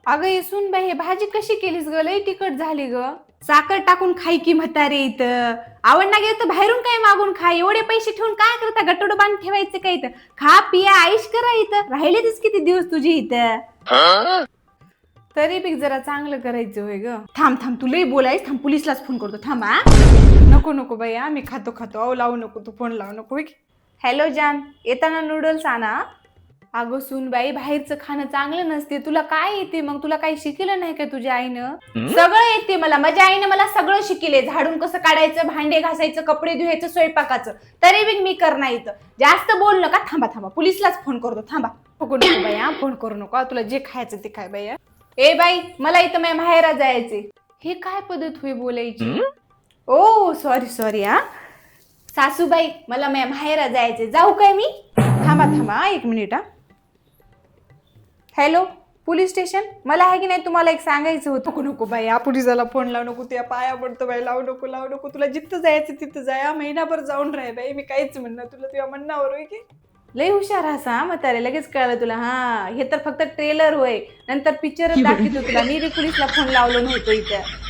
अगं येसून बाई, हे भाजी कशी केलीस ग? लई तिखट झाली ग. साखर टाकून खाई की म्हातारे इथं. आवडना गेलं तर बाहेरून काय मागून खा. एवढे पैसे ठेवून काय करता? गटोड बांध ठेवायचं काय इथं? खा पिया आईश करा इथं. राहिलेच किती दिवस तुझी इथं. तरी बी जरा चांगलं करायचं होय ग. थांब थांब, तू लई बोलायस. थांब, पोलिसलाच फोन करतो. थांब हा. नको नको बाई, आम्ही खातो खातो. अहो लावू नको, तू फोन लावू नको. हॅलो जान, येताना नूडल्स आणा. अगं सूनबाई, बाहेरचं खाणं चांगलं नसते. तुला काय येते मग? तुला काही शिकलं नाही का तुझ्या आईनं? सगळं येते मला. माझ्या आईनं मला सगळं शिकले. झाडून कसं काढायचं, भांडे घासायचं, कपडे धुवायचं, स्वयंपाकाचं. तरी बी मी करणार इथं. जास्त बोल नका. थांबा थांबा, पोलिसलाच फोन करतो. थांबा. नको नको बाई, हा फोन करू नको. तुला जे खायचं ते खाय बाई. ए बाई, मला इथं माझ्या माहेरा जायचे. हे काय पद्धत होई बोलायची? ओ सॉरी सॉरी. हा सासूबाई, मला माझ्या माहेरा जायचे. जाऊ काय मी? थांबा थांबा एक मिनिट. हा हॅलो, पोलीस स्टेशन. मला आहे की नाही तुम्हाला एक सांगायचं होतं. नको नको बाई, या पोलिसाला फोन लावू नको. त्या पाया पडतो बाई. लावू नको लावू नको. तुला जिथं जायचं तिथं जाय. महिनाभर जाऊन राह बाई. मी काहीच म्हणणार तुला. तुझ्या म्हणण्यावर होय की. लय हुशार हसा म्हातारे. लगेच कळलं तुला. हा, हे तर फक्त ट्रेलर होय. नंतर पिक्चरच दाखवतो तुला. मी बी पोलिसला फोन लावलो नव्हतो इथं.